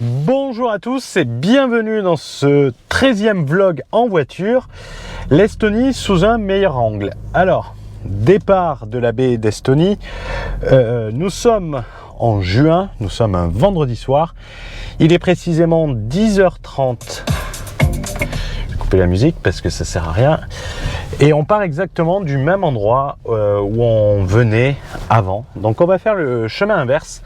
Bonjour à tous et bienvenue dans ce 13e vlog en voiture, l'Estonie sous un meilleur angle. Alors, départ de la baie d'Estonie, nous sommes en juin, nous sommes un vendredi soir, il est précisément 10h30. Je vais couper la musique parce que ça sert à rien. Et on part exactement du même endroit où on venait avant. Donc on va faire le chemin inverse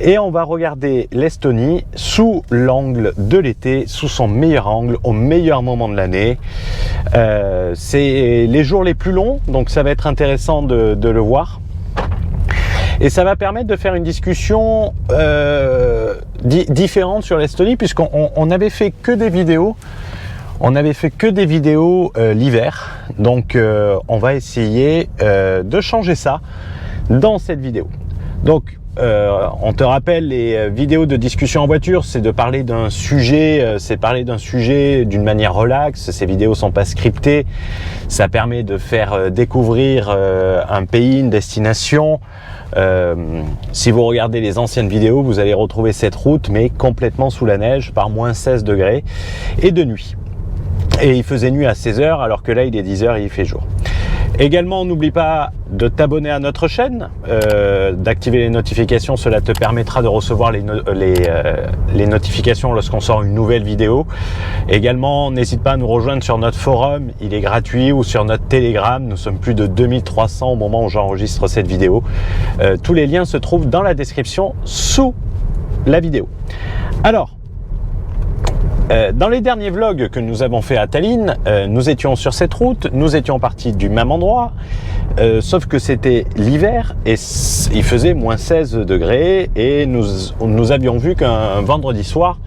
et on va regarder l'Estonie sous l'angle de l'été, sous son meilleur angle, au meilleur moment de l'année. C'est les jours les plus longs, donc ça va être intéressant de le voir. Et ça va permettre de faire une discussion différente sur l'Estonie, puisqu'on n'avait fait que des vidéos. On avait fait que des vidéos l'hiver, donc on va essayer de changer ça dans cette vidéo. Donc on te rappelle, les vidéos de discussion en voiture, c'est de parler d'un sujet, d'une manière relaxe. Ces vidéos sont pas scriptées, ça permet de faire découvrir un pays, une destination. Si vous regardez les anciennes vidéos, vous allez retrouver cette route, mais complètement sous la neige, par moins 16 degrés et de nuit. Et il faisait nuit à 16h, alors que là il est 10h et il fait jour. Également, n'oublie pas de t'abonner à notre chaîne, d'activer les notifications, cela te permettra de recevoir les notifications lorsqu'on sort une nouvelle vidéo. Également, n'hésite pas à nous rejoindre sur notre forum, il est gratuit, ou sur notre Telegram, nous sommes plus de 2300 au moment où j'enregistre cette vidéo. Tous les liens se trouvent dans la description sous la vidéo. Alors, dans les derniers vlogs que nous avons fait à Tallinn, nous étions sur cette route, nous étions partis du même endroit, sauf que c'était l'hiver et il faisait moins 16 degrés et nous avions vu qu'un vendredi soir,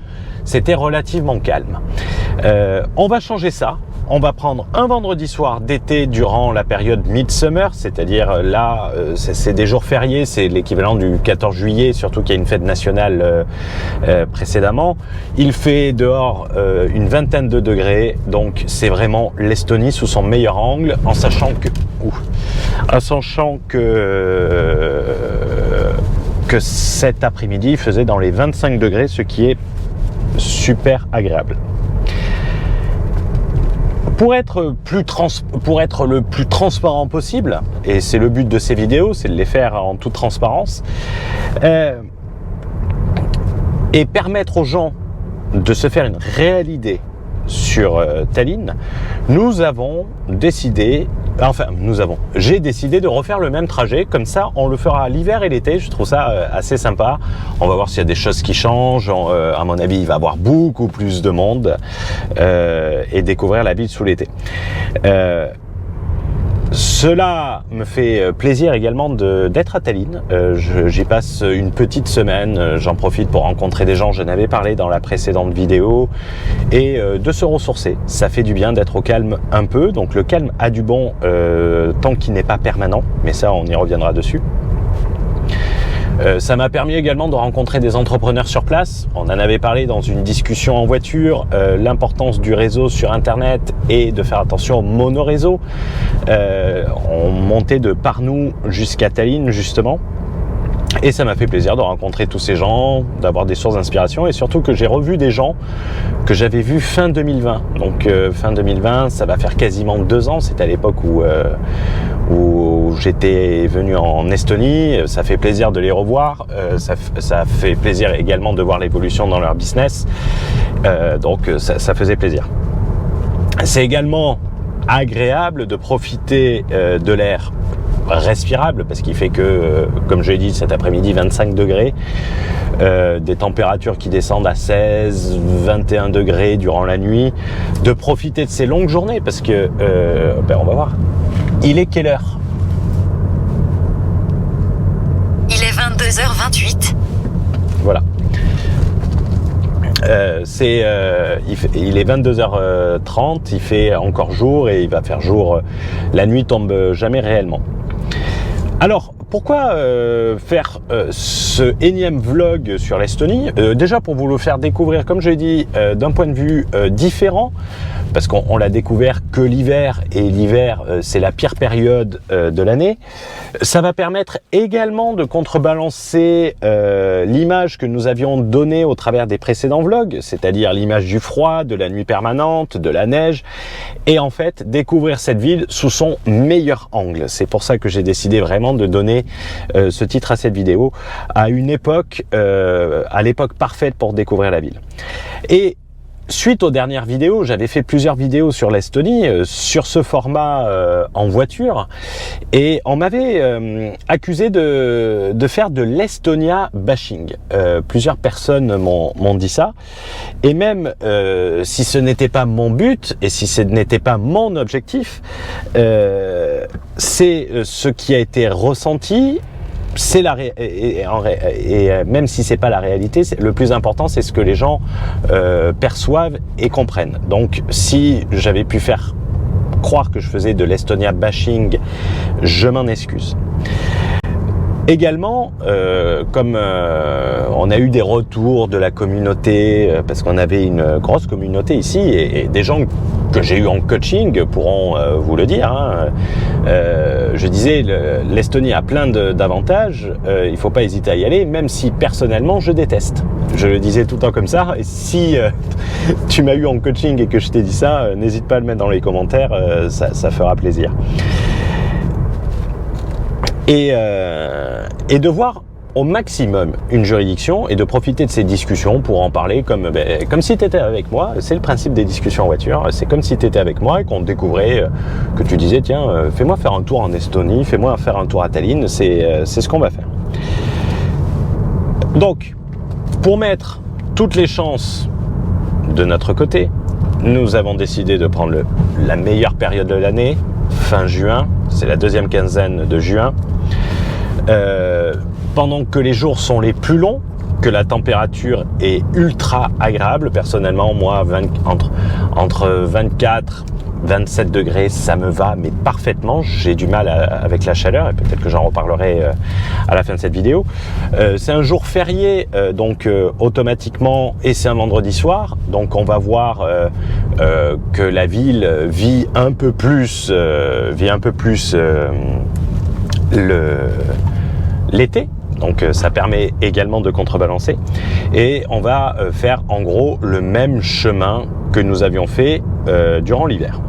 c'était relativement calme. On va changer ça. On va prendre un vendredi soir d'été durant la période midsummer, c'est-à-dire là, c'est des jours fériés, c'est l'équivalent du 14 juillet, surtout qu'il y a une fête nationale précédemment. Il fait dehors une vingtaine de degrés, donc c'est vraiment l'Estonie sous son meilleur angle, en sachant que cet après-midi il faisait dans les 25 degrés, ce qui est super agréable. Pour être le plus transparent possible, et c'est le but de ces vidéos, c'est de les faire en toute transparence, et permettre aux gens de se faire une réelle idée sur Tallinn, j'ai décidé de refaire le même trajet, comme ça on le fera l'hiver et l'été. Je trouve ça assez sympa. On va voir s'il y a des choses qui changent. À mon avis, il va y avoir beaucoup plus de monde et découvrir la ville sous l'été. Cela me fait plaisir également d'être à Tallinn. J'y passe une petite semaine, j'en profite pour rencontrer des gens, je n'avais parlé dans la précédente vidéo, et de se ressourcer. Ça fait du bien d'être au calme un peu, donc le calme a du bon tant qu'il n'est pas permanent, mais ça on y reviendra dessus. Ça m'a permis également de rencontrer des entrepreneurs sur place. On en avait parlé dans une discussion en voiture, l'importance du réseau sur internet et de faire attention au monoréseau. On montait de Pärnu jusqu'à Tallinn justement. Et ça m'a fait plaisir de rencontrer tous ces gens, d'avoir des sources d'inspiration et surtout que j'ai revu des gens que j'avais vus fin 2020. Donc fin 2020, ça va faire quasiment 2 ans. C'est à l'époque où j'étais venu en Estonie. Ça fait plaisir de les revoir. Ça fait plaisir également de voir l'évolution dans leur business. Donc ça faisait plaisir. C'est également agréable de profiter de l'air respirable parce qu'il fait que, comme je l'ai dit cet après-midi, 25 degrés, des températures qui descendent à 16, 21 degrés durant la nuit, de profiter de ces longues journées parce que, on va voir, il est quelle heure? Il est 22h28. Voilà. Il est 22h30, il fait encore jour et il va faire jour, la nuit tombe jamais réellement. Alors, pourquoi faire ce énième vlog sur l'Estonie? Déjà pour vous le faire découvrir, comme je l'ai dit, d'un point de vue différent, parce qu'on l'a découvert que l'hiver, et l'hiver c'est la pire période de l'année. Ça va permettre également de contrebalancer l'image que nous avions donnée au travers des précédents vlogs, c'est-à-dire l'image du froid, de la nuit permanente, de la neige, et en fait découvrir cette ville sous son meilleur angle. C'est pour ça que j'ai décidé vraiment de donner ce titre à cette vidéo à une époque, à l'époque parfaite pour découvrir la ville. Et suite aux dernières vidéos, j'avais fait plusieurs vidéos sur l'Estonie, sur ce format en voiture, et on m'avait accusé de faire de l'Estonia bashing. Plusieurs personnes m'ont dit ça, et même si ce n'était pas mon but, et si ce n'était pas mon objectif, c'est ce qui a été ressenti. C'est et même si c'est pas la réalité, le plus important c'est ce que les gens perçoivent et comprennent. Donc si j'avais pu faire croire que je faisais de l'Estonia bashing, je m'en excuse. Également, comme on a eu des retours de la communauté, parce qu'on avait une grosse communauté ici, et des gens que j'ai eu en coaching pourront vous le dire, hein. Je disais, l'Estonie a plein d'avantages, il ne faut pas hésiter à y aller, même si personnellement je déteste. Je le disais tout le temps comme ça, et si tu m'as eu en coaching et que je t'ai dit ça, n'hésite pas à le mettre dans les commentaires, ça fera plaisir. Et de voir au maximum une juridiction et de profiter de ces discussions pour en parler comme si tu étais avec moi. C'est le principe des discussions en voiture, c'est comme si tu étais avec moi et qu'on découvrait, que tu disais tiens, fais-moi faire un tour en Estonie, fais-moi faire un tour à Tallinn, c'est ce qu'on va faire. Donc, pour mettre toutes les chances de notre côté, nous avons décidé de prendre la meilleure période de l'année, fin juin, c'est la deuxième quinzaine de juin, pendant que les jours sont les plus longs, que la température est ultra agréable. Personnellement, moi, entre 24 27 degrés, ça me va, mais parfaitement. J'ai du mal avec la chaleur, et peut-être que j'en reparlerai à la fin de cette vidéo. C'est un jour férié, donc automatiquement, et c'est un vendredi soir, donc on va voir que la ville vit un peu plus l'été. Donc ça permet également de contrebalancer, et on va faire en gros le même chemin que nous avions fait durant l'hiver.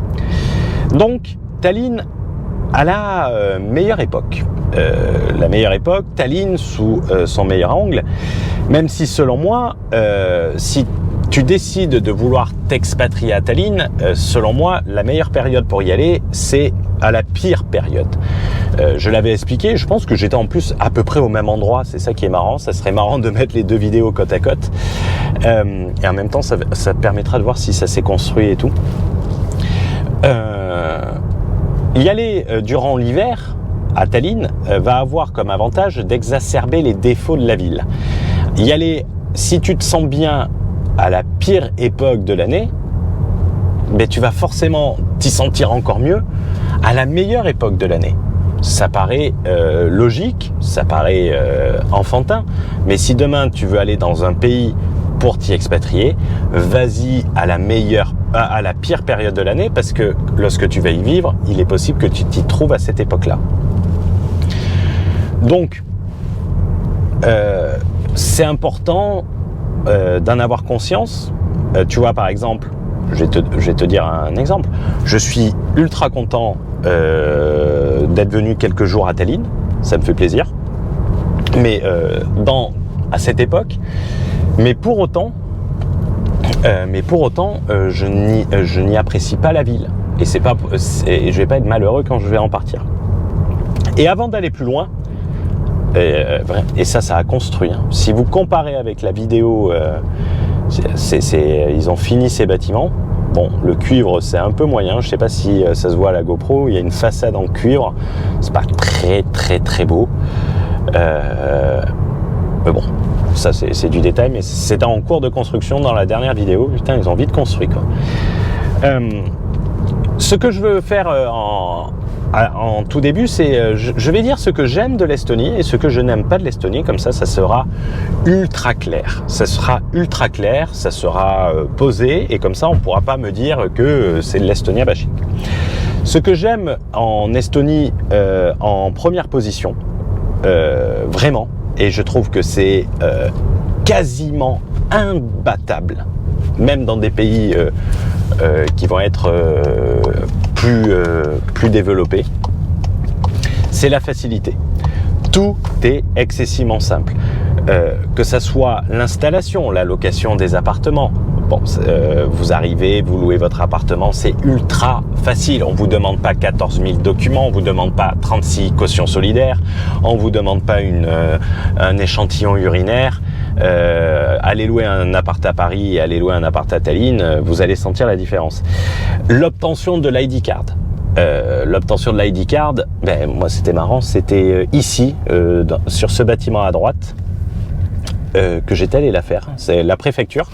Donc Tallinn à la meilleure époque, Tallinn sous son meilleur angle, même si selon moi, si tu décides de vouloir t'expatrier à Tallinn, selon moi, la meilleure période pour y aller, c'est à la pire période. Je l'avais expliqué, je pense que j'étais en plus à peu près au même endroit, c'est ça qui est marrant, ça serait marrant de mettre les deux vidéos côte à côte, et en même temps ça permettra de voir si ça s'est construit et tout. Y aller durant l'hiver à Tallinn va avoir comme avantage d'exacerber les défauts de la ville. Y aller, si tu te sens bien à la pire époque de l'année, ben tu vas forcément t'y sentir encore mieux à la meilleure époque de l'année. Ça paraît logique, ça paraît enfantin, mais si demain tu veux aller dans un pays pour t'y expatrier, vas-y à la pire période de l'année, parce que lorsque tu vas y vivre, il est possible que tu t'y trouves à cette époque-là. Donc, c'est important d'en avoir conscience. Tu vois, par exemple, je vais te dire un exemple. Je suis ultra content d'être venu quelques jours à Tallinn, ça me fait plaisir. Mais à cette époque, mais pour autant, je n'y apprécie pas la ville. Et je vais pas être malheureux quand je vais en partir. Et avant d'aller plus loin, et ça a construit. Hein. Si vous comparez avec la vidéo, ils ont fini ces bâtiments. Bon, le cuivre c'est un peu moyen. Je sais pas si ça se voit à la GoPro. Il y a une façade en cuivre. C'est pas très très très beau. Mais bon, ça c'est du détail. Mais c'était en cours de construction dans la dernière vidéo. Putain, ils ont vite construit quoi. Ce que je veux faire En tout début, je vais dire ce que j'aime de l'Estonie et ce que je n'aime pas de l'Estonie, comme ça sera ultra clair. Ça sera ultra clair, ça sera posé, et comme ça on ne pourra pas me dire que c'est de l'Estonia bashing. Ce que j'aime en Estonie, en première position, vraiment, et je trouve que c'est quasiment imbattable, même dans des pays qui vont être plus développés, c'est la facilité. Tout est excessivement simple. Que ça soit l'installation, la location des appartements. Bon, vous arrivez, vous louez votre appartement, c'est ultra facile. On ne vous demande pas 14 000 documents, on ne vous demande pas 36 cautions solidaires, on ne vous demande pas un échantillon urinaire. Allez louer un appart à Paris et allez louer un appart à Tallinn, vous allez sentir la différence. L'obtention de l'ID card. L'obtention de l'ID card, moi c'était marrant, c'était ici, sur ce bâtiment à droite, que j'étais allé la faire. C'est la préfecture.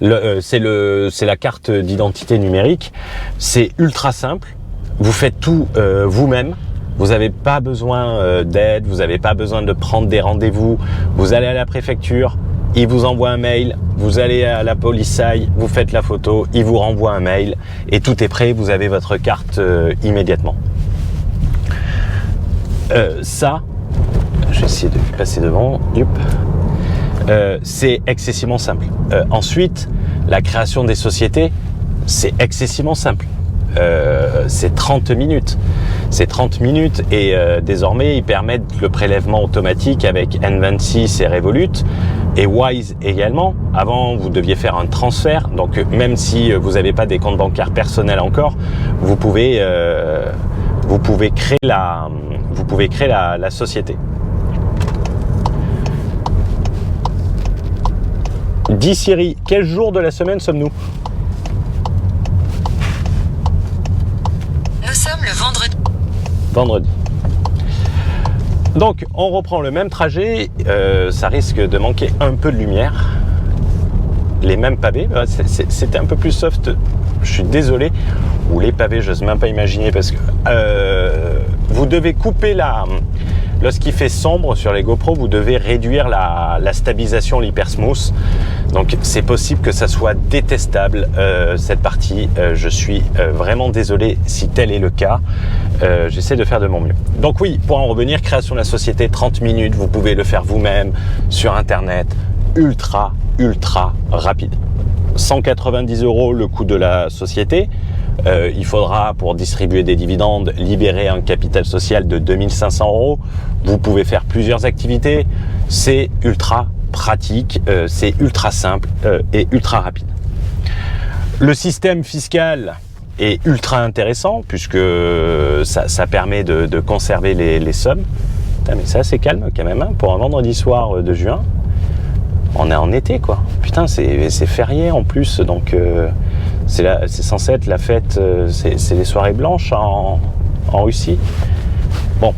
C'est la carte d'identité numérique. C'est ultra simple. Vous faites tout vous-même. Vous n'avez pas besoin d'aide. Vous n'avez pas besoin de prendre des rendez-vous. Vous allez à la préfecture. Ils vous envoient un mail. Vous allez à la police-saille. Vous faites la photo. Ils vous renvoient un mail. Et tout est prêt. Vous avez votre carte immédiatement. Ça, je vais essayer de passer devant. C'est excessivement simple. Ensuite, la création des sociétés, c'est excessivement simple. C'est 30 minutes. C'est 30 minutes et désormais, ils permettent le prélèvement automatique avec N26 et Revolut et Wise également. Avant, vous deviez faire un transfert. Donc, même si vous n'avez pas des comptes bancaires personnels encore, vous pouvez créer la société. Dis Siri, quel jour de la semaine sommes-nous? Nous sommes le vendredi. Vendredi. Donc, on reprend le même trajet. Ça risque de manquer un peu de lumière. Les mêmes pavés. C'était un peu plus soft. Je suis désolé. Ou les pavés, je n'ose même pas imaginer parce que vous devez couper lorsqu'il fait sombre sur les GoPro, vous devez réduire la stabilisation, l'hyper smooth. Donc c'est possible que ça soit détestable cette partie. Je suis vraiment désolé si tel est le cas. J'essaie de faire de mon mieux. Donc oui, pour en revenir, création de la société, 30 minutes, vous pouvez le faire vous-même sur internet, ultra rapide. 190 € le coût de la société. Il faudra, pour distribuer des dividendes, libérer un capital social de 2500 €. Vous pouvez faire plusieurs activités. C'est ultra pratique, c'est ultra simple et ultra rapide. Le système fiscal est ultra intéressant puisque ça permet de conserver les sommes. Putain, mais c'est assez calme quand même, hein, pour un vendredi soir de juin. On est en été, quoi. Putain, c'est férié en plus, donc c'est censé être la fête, c'est les soirées blanches en Russie. Bon,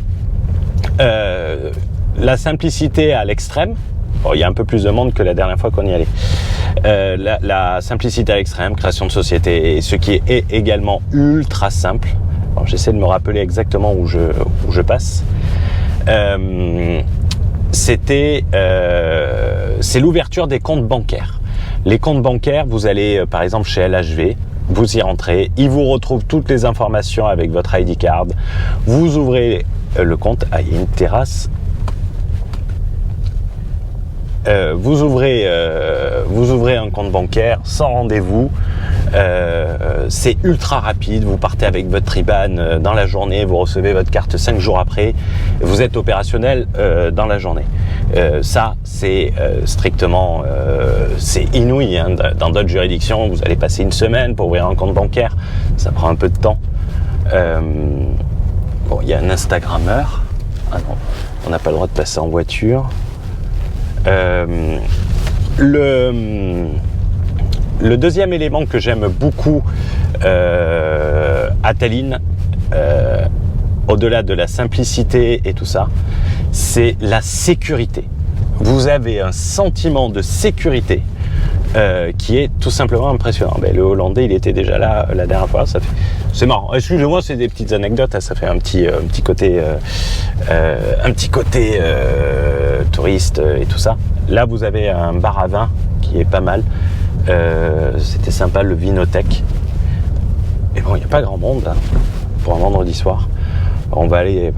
la simplicité à l'extrême. Bon, il y a un peu plus de monde que la dernière fois qu'on y allait. La simplicité à l'extrême, création de société, et ce qui est également ultra simple. Bon, j'essaie de me rappeler exactement où je passe. C'est l'ouverture des comptes bancaires. Les comptes bancaires, vous allez par exemple chez LHV, vous y rentrez, ils vous retrouvent toutes les informations avec votre ID card, vous ouvrez le compte, il y a une terrasse, vous ouvrez un compte bancaire sans rendez-vous, c'est ultra rapide, vous partez avec votre IBAN dans la journée, vous recevez votre carte 5 jours après, vous êtes opérationnel dans la journée. Ça, c'est strictement, c'est inouï, hein. Dans d'autres juridictions, vous allez passer une semaine pour ouvrir un compte bancaire, ça prend un peu de temps. Bon, il y a un Instagrammeur, ah non, on n'a pas le droit de passer en voiture. Le deuxième élément que j'aime beaucoup à Tallinn, au-delà de la simplicité et tout ça, c'est la sécurité. Vous avez un sentiment de sécurité qui est tout simplement impressionnant. Ben, le Hollandais, il était déjà là la dernière fois. C'est marrant. Excusez-moi, c'est des petites anecdotes. Hein, ça fait un petit côté touriste et tout ça. Là, vous avez un bar à vin qui est pas mal. C'était sympa, le Vinothèque. Et bon, il n'y a pas grand monde là, pour un vendredi soir. On va aller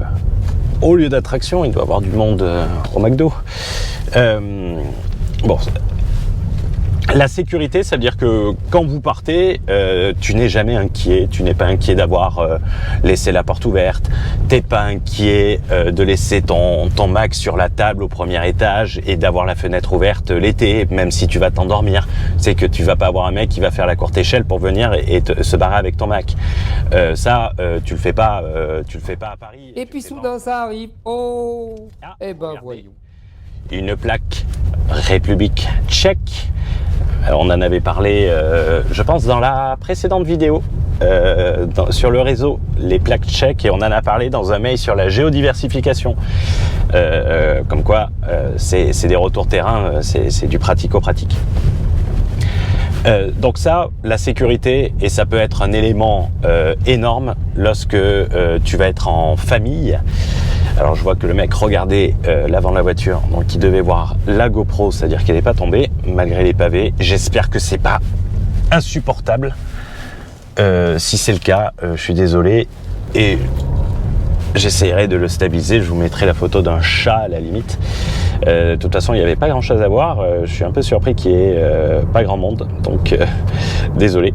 au lieu d'attraction. Il doit y avoir du monde au McDo. Bon. La sécurité, ça veut dire que quand vous partez, tu n'es jamais inquiet. Tu n'es pas inquiet d'avoir laissé la porte ouverte. T'es pas inquiet de laisser ton Mac sur la table au premier étage et d'avoir la fenêtre ouverte l'été, même si tu vas t'endormir. C'est que tu vas pas avoir un mec qui va faire la courte échelle pour venir et se barrer avec ton Mac. Tu le fais pas à Paris. Et puis soudain ça arrive. Oh, eh ben regardez. voyons. Une plaque République tchèque. On en avait parlé, je pense, dans la précédente vidéo sur le réseau, les plaques tchèques, et on en a parlé dans un mail sur la géodiversification. Comme quoi, c'est des retours terrain, c'est du pratico-pratique. Donc ça, la sécurité, et ça peut être un élément énorme lorsque tu vas être en famille. Alors je vois que le mec regardait l'avant de la voiture, donc il devait voir la GoPro, c'est-à-dire qu'elle n'est pas tombée malgré les pavés. J'espère que c'est pas insupportable. Si c'est le cas, je suis désolé et j'essaierai de le stabiliser. Je vous mettrai la photo d'un chat à la limite. De toute façon, il n'y avait pas grand-chose à voir. Je suis un peu surpris qu'il n'y ait pas grand monde, donc désolé.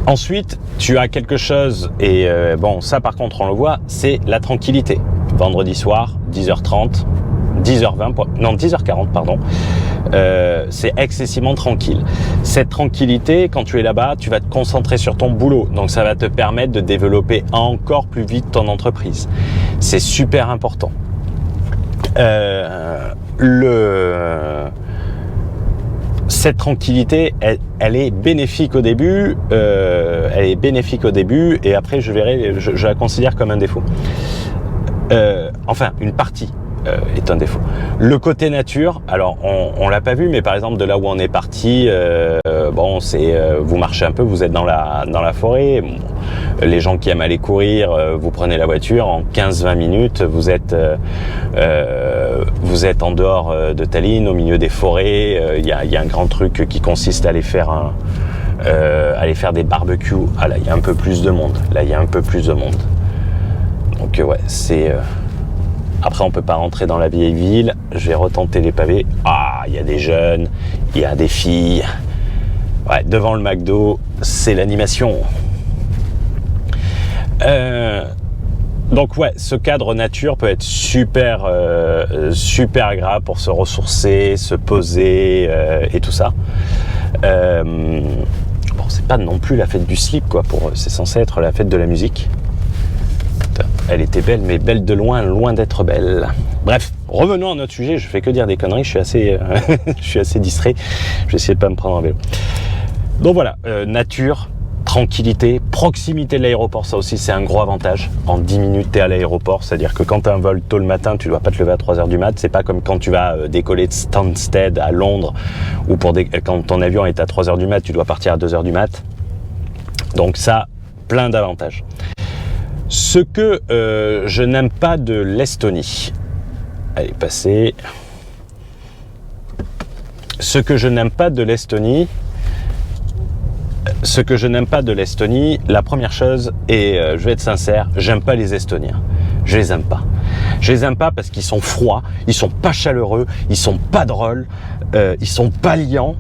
Ensuite, tu as quelque chose, et bon, ça par contre on le voit, c'est la tranquillité. Vendredi soir, 10h30, 10h40, pardon, c'est excessivement tranquille. Cette tranquillité, quand tu es là-bas, tu vas te concentrer sur ton boulot, donc ça va te permettre de développer encore plus vite ton entreprise. C'est super important. Cette tranquillité, elle est bénéfique au début, et après je la considère comme un défaut. Enfin, une partie est un défaut. Le côté nature, alors on l'a pas vu, mais par exemple de là où on est parti, bon, c'est vous marchez un peu, vous êtes dans la forêt. Bon, les gens qui aiment aller courir, vous prenez la voiture, en 15-20 minutes, vous êtes en dehors de Tallinn, au milieu des forêts. Il y a un grand truc qui consiste à aller faire des barbecues. Ah là, il y a un peu plus de monde. Donc ouais, c'est... Après, on peut pas rentrer dans la vieille ville. Je vais retenter les pavés. Ah, il y a des jeunes, il y a des filles. Ouais, devant le McDo, c'est l'animation. Donc ouais, ce cadre nature peut être super agréable pour se ressourcer, se poser et tout ça. Bon, c'est pas non plus la fête du slip, quoi. C'est censé être la fête de la musique. Elle était belle, mais belle de loin, loin d'être belle. Bref, revenons à notre sujet. Je fais que dire des conneries. Je suis assez distrait. Je vais essayer de pas me prendre en vélo. Donc voilà, nature, tranquillité, proximité de l'aéroport. Ça aussi, c'est un gros avantage. En 10 minutes, tu es à l'aéroport. C'est-à-dire que quand tu as un vol tôt le matin, tu dois pas te lever à 3h du mat. C'est pas comme quand tu vas décoller de Stansted à Londres, ou quand ton avion est à 3h du mat, tu dois partir à 2h du mat. Donc ça, plein d'avantages. Ce que je n'aime pas de l'Estonie. Allez, passez. Ce que je n'aime pas de l'Estonie, la première chose, et je vais être sincère, j'aime pas les Estoniens. Je les aime pas. Je les aime pas parce qu'ils sont froids, ils sont pas chaleureux, ils sont pas drôles, ils sont pas liants.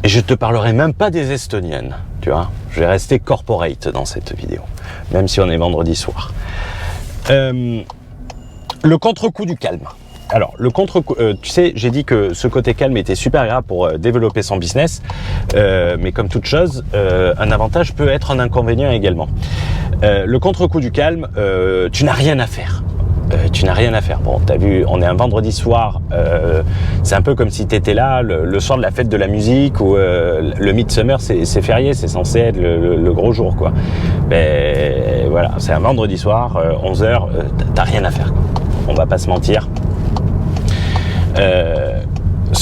Et je te parlerai même pas des Estoniennes, tu vois. Je vais rester corporate dans cette vidéo, même si on est vendredi soir. Le contre-coup du calme. Alors, le contre-coup, tu sais, j'ai dit que ce côté calme était super agréable pour développer son business, mais comme toute chose, un avantage peut être un inconvénient également. Le contre-coup du calme, tu n'as rien à faire. Bon, t'as vu, on est un vendredi soir, c'est un peu comme si t'étais là le soir de la fête de la musique, ou le Midsummer, c'est férié, c'est censé être le gros jour, quoi. Mais voilà, c'est un vendredi soir, 11h,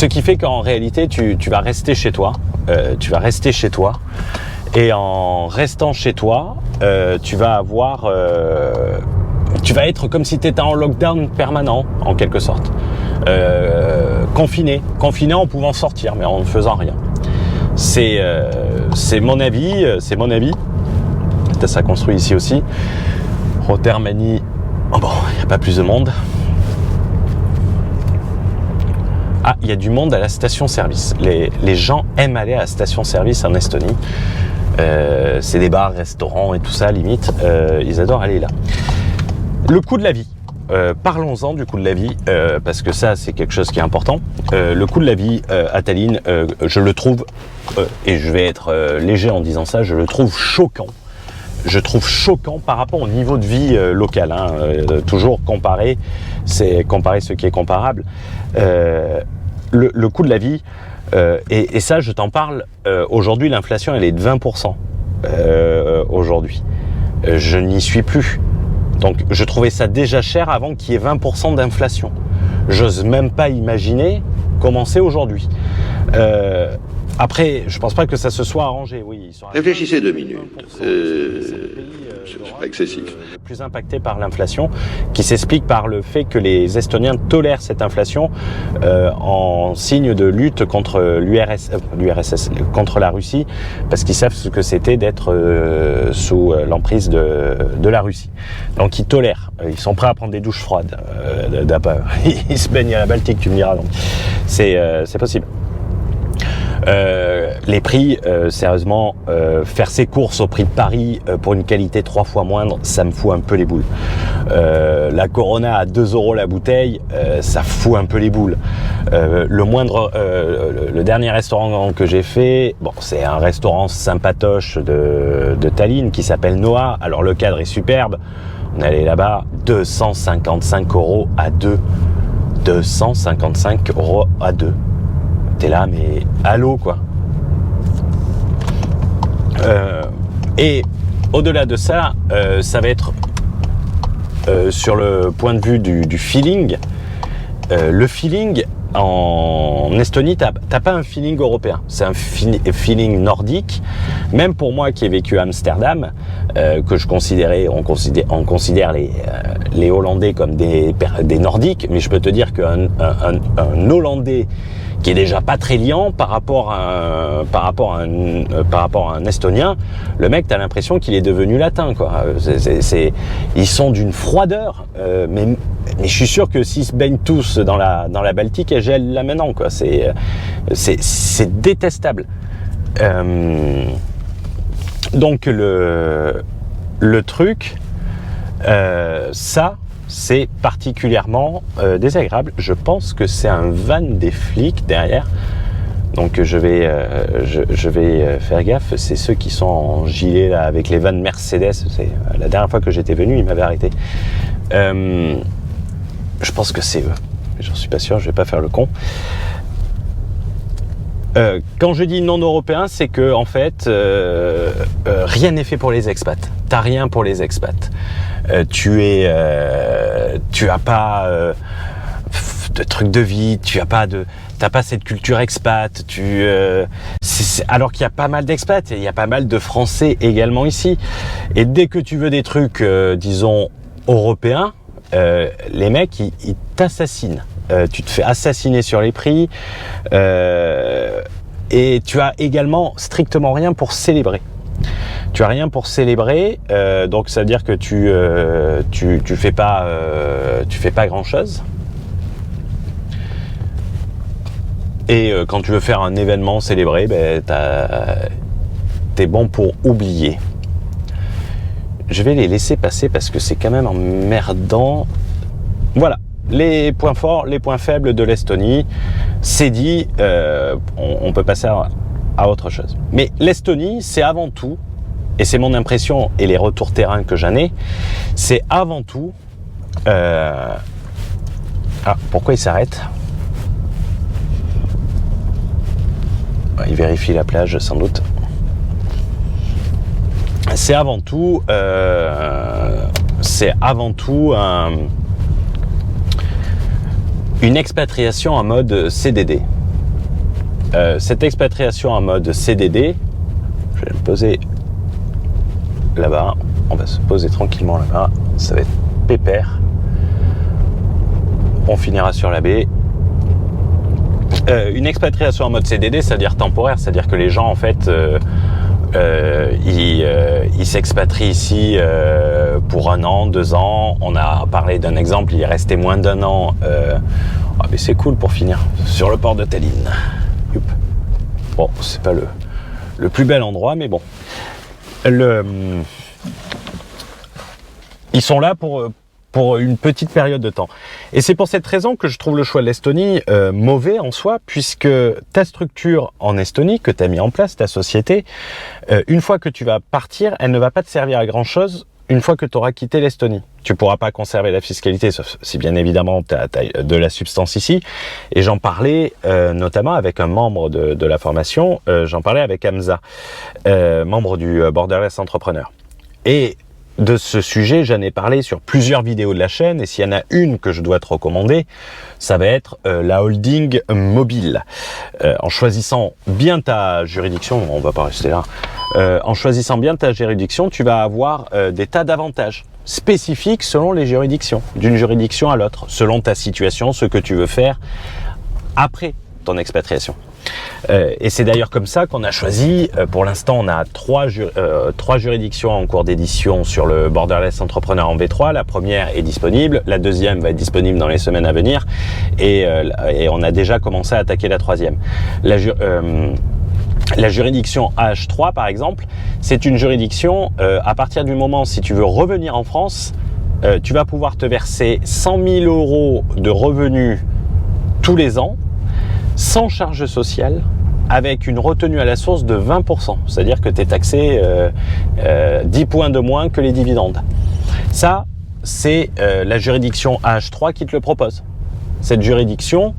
Ce qui fait qu'en réalité, tu vas rester chez toi. Et en restant chez toi, tu vas être comme si tu étais en lockdown permanent, en quelque sorte. Confiné en pouvant sortir, mais en ne faisant rien. C'est mon avis. Ça construit ici aussi. Rotermanie. Oh bon, il n'y a pas plus de monde. Ah, il y a du monde à la station-service. Les gens aiment aller à la station-service en Estonie. C'est des bars, restaurants et tout ça, limite. Ils adorent aller là. Le coût de la vie. Parlons-en du coût de la vie, parce que ça, c'est quelque chose qui est important. Le coût de la vie à Tallinn, je le trouve, et je vais être léger en disant ça, je le trouve choquant. Je trouve choquant par rapport au niveau de vie local. Toujours comparer ce qui est comparable. Le coût de la vie, et ça, je t'en parle, aujourd'hui, l'inflation, elle est de 20% aujourd'hui. Je n'y suis plus. Donc, je trouvais ça déjà cher avant qu'il y ait 20% d'inflation. J'ose même pas imaginer comment c'est aujourd'hui. Après, je pense pas que ça se soit arrangé. Oui, réfléchissez 2 minutes. C'est pas excessif. Le plus impacté par l'inflation, qui s'explique par le fait que les Estoniens tolèrent cette inflation en signe de lutte contre l'URSS, contre la Russie, parce qu'ils savent ce que c'était d'être sous l'emprise de la Russie. Donc ils tolèrent. Ils sont prêts à prendre des douches froides. Ils se baignent à la Baltique, tu me diras. Donc c'est possible. Les prix, sérieusement, faire ses courses au prix de Paris pour une qualité 3 fois moindre, ça me fout un peu les boules. La Corona à 2 € la bouteille, ça fout un peu les boules. Le dernier restaurant que j'ai fait, bon, c'est un restaurant sympatoche de Tallinn qui s'appelle Noah. Alors le cadre est superbe. On est allé là-bas, 255 € à 2. 255 € à 2. T'es là, mais allô, quoi. Et au-delà de ça, ça va être sur le point de vue du feeling. Le feeling en Estonie, t'as pas un feeling européen, c'est un feeling nordique. Même pour moi qui ai vécu à Amsterdam, que on considère les Hollandais comme des Nordiques, mais je peux te dire qu'un Hollandais qui est déjà pas très liant par rapport à un Estonien, le mec, t'as l'impression qu'il est devenu latin, quoi. Ils sont d'une froideur, mais je suis sûr que s'ils se baignent tous dans la Baltique, elle gèle là maintenant, quoi. C'est détestable. Donc le truc, ça, c'est particulièrement désagréable. Je pense que c'est un van des flics derrière. Donc je vais faire gaffe. C'est ceux qui sont en gilet là, avec les vannes Mercedes. C'est la dernière fois que j'étais venu, ils m'avaient arrêté. Je pense que c'est eux. J'en suis pas sûr, je vais pas faire le con. Quand je dis non européen, c'est que en fait, rien n'est fait pour les expats. T'as rien pour les expats. Tu as pas de truc de vie, t'as pas cette culture expat. Alors qu'il y a pas mal d'expats, et il y a pas mal de Français également ici. Et dès que tu veux des trucs, disons européens, les mecs ils t'assassinent. Tu te fais assassiner sur les prix et tu as également strictement rien pour célébrer. Tu as rien pour célébrer, donc ça veut dire que tu fais pas grand chose. Et quand tu veux faire un événement célébré, ben t'es bon pour oublier. Je vais les laisser passer parce que c'est quand même emmerdant. Voilà. Les points forts, les points faibles de l'Estonie, c'est dit, on peut passer à autre chose. Mais l'Estonie, c'est avant tout, et c'est mon impression et les retours terrain que j'en ai, c'est avant tout... pourquoi il s'arrête ? Il vérifie la plage sans doute. C'est avant tout une expatriation en mode CDD. cette expatriation en mode CDD, je vais me poser là-bas, on va se poser tranquillement là-bas, ça va être pépère. On finira sur la baie. Une expatriation en mode CDD, c'est-à-dire temporaire, c'est-à-dire que les gens en fait ils s'expatrient ici pour 1 an, 2 ans. On a parlé d'un exemple, il est resté moins d'1 an. Mais c'est cool pour finir sur le port de Tallinn. Youp. Bon, c'est pas le plus bel endroit, mais bon. Ils sont là pour une petite période de temps. Et c'est pour cette raison que je trouve le choix de l'Estonie mauvais en soi, puisque ta structure en Estonie que tu as mis en place, ta société, une fois que tu vas partir, elle ne va pas te servir à grand chose une fois que tu auras quitté l'Estonie. Tu ne pourras pas conserver la fiscalité, sauf si bien évidemment tu as de la substance ici. Et j'en parlais notamment avec un membre de la formation, j'en parlais avec Hamza, membre du Borderless Entrepreneur. Et de ce sujet, j'en ai parlé sur plusieurs vidéos de la chaîne, et s'il y en a une que je dois te recommander, ça va être la holding mobile. En choisissant bien ta juridiction, on va pas rester là, en choisissant bien ta juridiction, tu vas avoir des tas d'avantages spécifiques selon les juridictions, d'une juridiction à l'autre, selon ta situation, ce que tu veux faire après ton expatriation. Et c'est d'ailleurs comme ça qu'on a choisi, pour l'instant on a trois juridictions en cours d'édition sur le Borderless Entrepreneur en V3. La première est disponible, la deuxième va être disponible dans les semaines à venir, et on a déjà commencé à attaquer la troisième. La juridiction AH3 par exemple, c'est une juridiction, à partir du moment si tu veux revenir en France, tu vas pouvoir te verser 100 000 € de revenus tous les ans, sans charge sociale, avec une retenue à la source de 20%. C'est-à-dire que tu es taxé 10 points de moins que les dividendes. Ça, c'est la juridiction AH3 qui te le propose. Cette juridiction,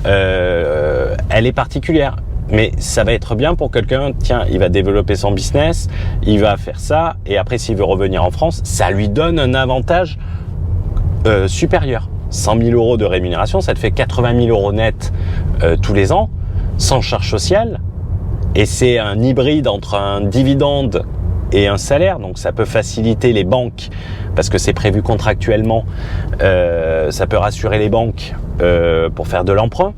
elle est particulière. Mais ça va être bien pour quelqu'un, tiens, il va développer son business, il va faire ça, et après s'il veut revenir en France, ça lui donne un avantage supérieur. 100 000 € de rémunération, ça te fait 80 000 € net tous les ans, sans charge sociale, et c'est un hybride entre un dividende et un salaire, donc ça peut faciliter les banques, parce que c'est prévu contractuellement, ça peut rassurer les banques pour faire de l'emprunt,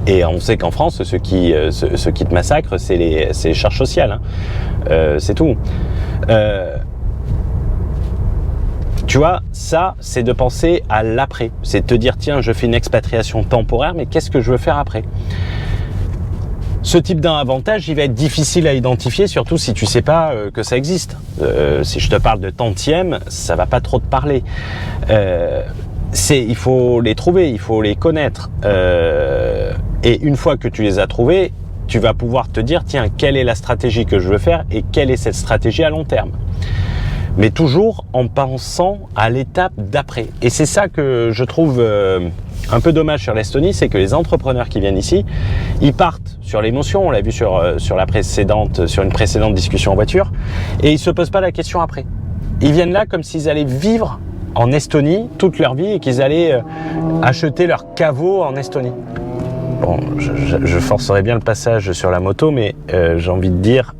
et on sait qu'en France, ce qui te massacre, c'est les charges sociales, hein. C'est tout. Tu vois, ça, c'est de penser à l'après. C'est de te dire, tiens, je fais une expatriation temporaire, mais qu'est-ce que je veux faire après ? Ce type d'avantage, il va être difficile à identifier, surtout si tu sais pas que ça existe. Si je te parle de tantième, ça va pas trop te parler. Il faut les trouver, il faut les connaître. Et une fois que tu les as trouvés, tu vas pouvoir te dire, tiens, quelle est la stratégie que je veux faire et quelle est cette stratégie à long terme ? Mais toujours en pensant à l'étape d'après. Et c'est ça que je trouve un peu dommage sur l'Estonie, c'est que les entrepreneurs qui viennent ici, ils partent sur l'émotion, on l'a vu sur une précédente discussion en voiture, et ils se posent pas la question après. Ils viennent là comme s'ils allaient vivre en Estonie toute leur vie et qu'ils allaient acheter leur caveau en Estonie. Bon, je forcerai bien le passage sur la moto, mais j'ai envie de dire,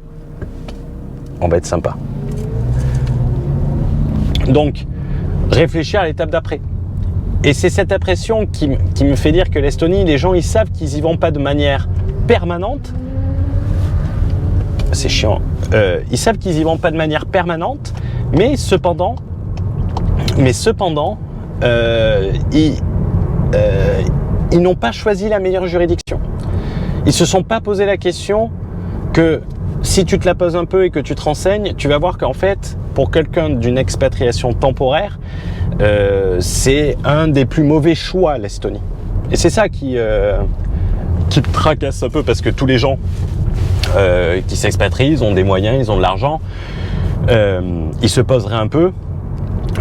on va être sympa. Donc, réfléchir à l'étape d'après. Et c'est cette impression qui me fait dire que l'Estonie, les gens, ils savent qu'ils y vont pas de manière permanente. C'est chiant. Ils savent qu'ils y vont pas de manière permanente, mais cependant, ils n'ont pas choisi la meilleure juridiction. Ils se sont pas posé la question que si tu te la poses un peu et que tu te renseignes, tu vas voir qu'en fait, pour quelqu'un d'une expatriation temporaire, c'est un des plus mauvais choix, l'Estonie. Et c'est ça qui te tracasse un peu, parce que tous les gens qui s'expatrient, ils ont des moyens, ils ont de l'argent, ils se poseraient un peu.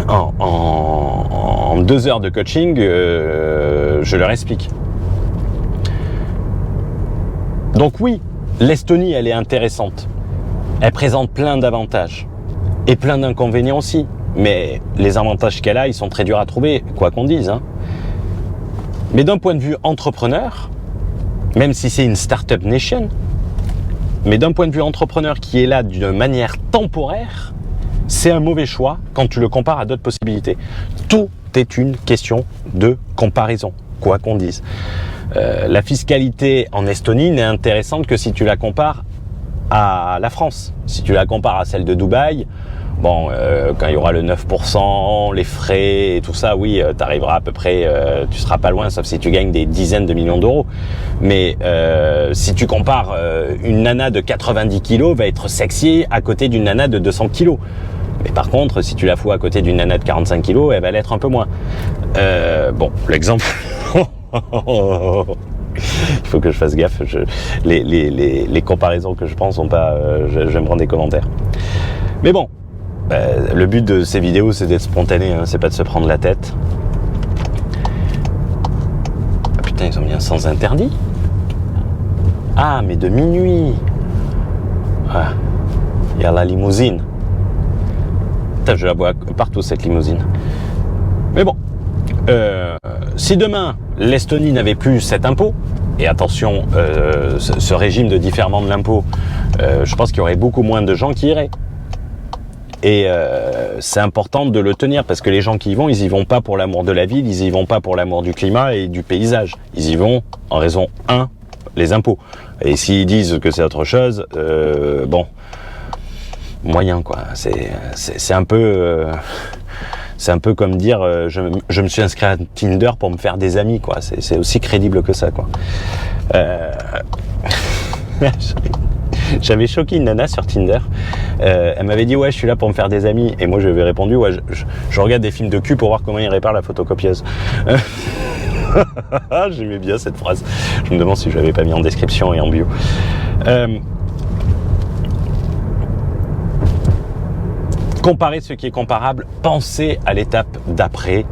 En 2 heures de coaching, je leur explique. Donc oui, l'Estonie, elle est intéressante. Elle présente plein d'avantages et plein d'inconvénients aussi. Mais les avantages qu'elle a, ils sont très durs à trouver, quoi qu'on dise, hein. Mais d'un point de vue entrepreneur, même si c'est une startup nation, mais d'un point de vue entrepreneur qui est là d'une manière temporaire, c'est un mauvais choix quand tu le compares à d'autres possibilités. Tout est une question de comparaison, quoi qu'on dise. La fiscalité en Estonie n'est intéressante que si tu la compares à la France. Si tu la compares à celle de Dubaï, bon, quand il y aura le 9%, les frais et tout ça, oui, tu arriveras à peu près, tu seras pas loin, sauf si tu gagnes des dizaines de millions d'euros. Mais si tu compares, une nana de 90 kilos va être sexy à côté d'une nana de 200 kilos. Mais par contre, si tu la fous à côté d'une nana de 45 kilos, elle va l'être un peu moins. Bon, l'exemple... Il faut que je fasse gaffe. Les comparaisons que je prends sont pas... je vais me prendre des commentaires. Mais bon, le but de ces vidéos, c'est d'être spontané, hein, c'est pas de se prendre la tête. Ah putain, ils ont mis un sens interdit. Ah, mais de minuit. Ah, il y a la limousine. Putain, je la vois partout, cette limousine. Mais bon, si demain, l'Estonie n'avait plus cet impôt, et attention, ce régime de différement de l'impôt, je pense qu'il y aurait beaucoup moins de gens qui iraient. Et c'est important de le tenir, parce que les gens qui y vont pas pour l'amour de la ville, ils y vont pas pour l'amour du climat et du paysage. Ils y vont en raison, les impôts. Et s'ils disent que c'est autre chose, bon... moyen quoi, c'est un peu comme dire je me suis inscrit à Tinder pour me faire des amis quoi, c'est aussi crédible que ça quoi. J'avais choqué une nana sur Tinder, elle m'avait dit ouais je suis là pour me faire des amis, et moi je lui avais répondu ouais je regarde des films de cul pour voir comment ils réparent la photocopieuse. J'aimais bien cette phrase, je me demande si je l'avais pas mis en description et en bio. Comparer ce qui est comparable, pensez à l'étape d'après,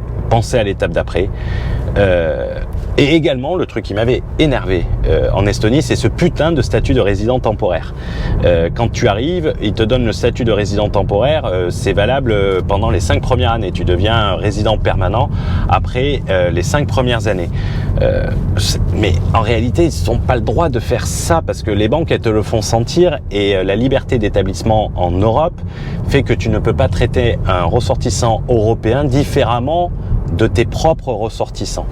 et également, le truc qui m'avait énervé en Estonie, c'est ce putain de statut de résident temporaire. Quand tu arrives, ils te donnent le statut de résident temporaire, c'est valable pendant les 5 premières années. Tu deviens un résident permanent après les 5 premières années. Mais en réalité, ils n'ont pas le droit de faire ça, parce que les banques, elles te le font sentir, et la liberté d'établissement en Europe fait que tu ne peux pas traiter un ressortissant européen différemment de tes propres ressortissants.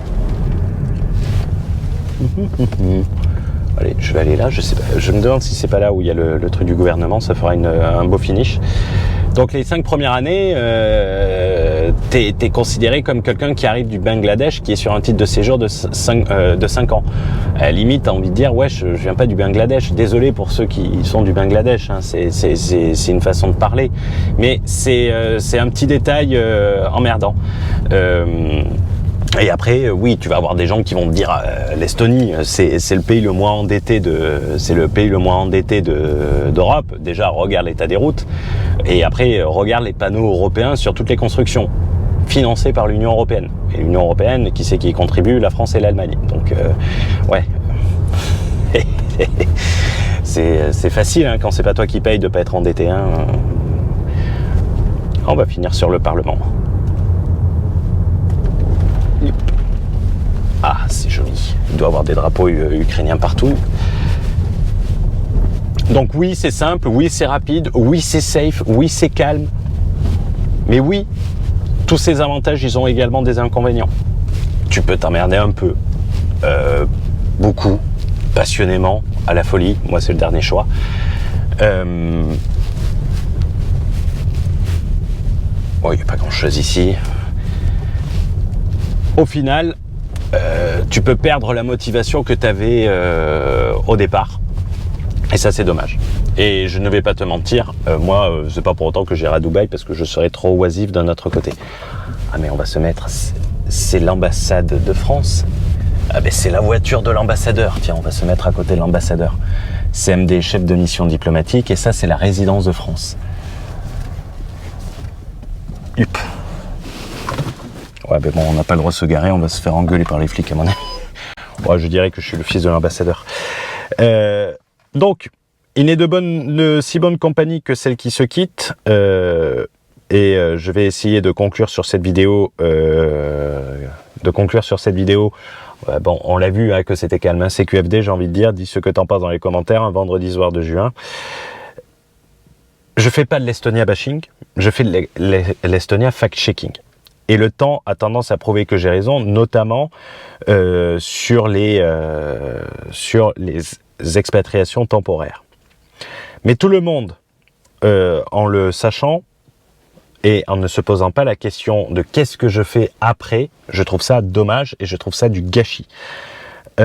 Allez, je vais aller là, je sais pas, je me demande si c'est pas là où il y a le truc du gouvernement, ça fera un beau finish. Donc les 5 premières années, t'es considéré comme quelqu'un qui arrive du Bangladesh, qui est sur un titre de séjour de 5 ans. À la limite, t'as envie de dire, ouais, je viens pas du Bangladesh, désolé pour ceux qui sont du Bangladesh, hein, c'est une façon de parler, mais c'est un petit détail emmerdant. Et après, oui, tu vas avoir des gens qui vont te dire l'Estonie, c'est le pays le moins endetté d'Europe. Déjà, regarde l'état des routes, et après, regarde les panneaux européens sur toutes les constructions financées par l'Union européenne. Et l'Union européenne, qui c'est qui y contribue? La France et l'Allemagne. Donc, ouais, c'est facile hein, quand c'est pas toi qui paye de pas être endetté. Hein. On va finir sur le Parlement. Ah, c'est joli. Il doit y avoir des drapeaux ukrainiens partout. Donc oui, c'est simple, oui, c'est rapide, oui, c'est safe, oui, c'est calme. Mais oui, tous ces avantages, ils ont également des inconvénients. Tu peux t'emmerder un peu, beaucoup, passionnément, à la folie. Moi, c'est le dernier choix. Bon, il n'y a pas grand-chose ici. Au final... tu peux perdre la motivation que tu avais au départ, et ça c'est dommage. Et je ne vais pas te mentir, moi c'est pas pour autant que j'irai à Dubaï, parce que je serais trop oisif d'un autre côté. Ah mais on va se mettre, c'est l'ambassade de France. Ah ben c'est la voiture de l'ambassadeur, tiens on va se mettre à côté de l'ambassadeur. CMD, chef de mission diplomatique, et ça c'est la résidence de France. Yup. Ouais, ben bon, on n'a pas le droit de se garer, on va se faire engueuler par les flics à mon avis. Ouais, je dirais que je suis le fils de l'ambassadeur. Donc, il n'est de si bonne compagnie que celle qui se quitte. Je vais essayer de conclure sur cette vidéo, Bon, on l'a vu hein, que c'était calme. Hein. CQFD, j'ai envie de dire, dis ce que t'en penses dans les commentaires, un vendredi soir de juin. Je fais pas de l'Estonia bashing, je fais de l'Estonia fact-checking. Et le temps a tendance à prouver que j'ai raison, notamment sur les expatriations temporaires. Mais tout le monde, en le sachant et en ne se posant pas la question de qu'est-ce que je fais après, je trouve ça dommage et je trouve ça du gâchis. Tu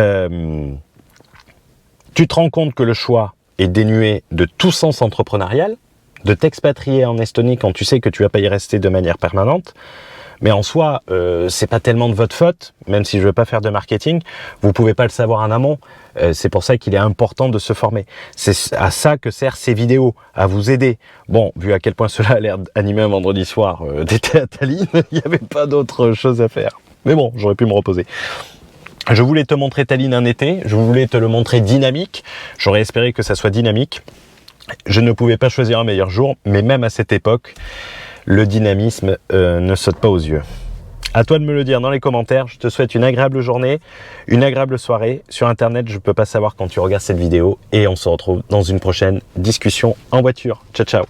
te rends compte que le choix est dénué de tout sens entrepreneurial, de t'expatrier en Estonie quand tu sais que tu vas pas y rester de manière permanente. Mais en soi, c'est pas tellement de votre faute, même si je veux pas faire de marketing, vous pouvez pas le savoir en amont. C'est pour ça qu'il est important de se former. C'est à ça que servent ces vidéos, à vous aider. Bon, vu à quel point cela a l'air animé un vendredi soir d'été à Tallinn, il n'y avait pas d'autre chose à faire. Mais bon, j'aurais pu me reposer. Je voulais te montrer Tallinn un été, je voulais te le montrer dynamique. J'aurais espéré que ça soit dynamique. Je ne pouvais pas choisir un meilleur jour, mais même à cette époque, le dynamisme ne saute pas aux yeux. À toi de me le dire dans les commentaires. Je te souhaite une agréable journée, une agréable soirée. Sur Internet, je ne peux pas savoir quand tu regardes cette vidéo. Et on se retrouve dans une prochaine discussion en voiture. Ciao, ciao.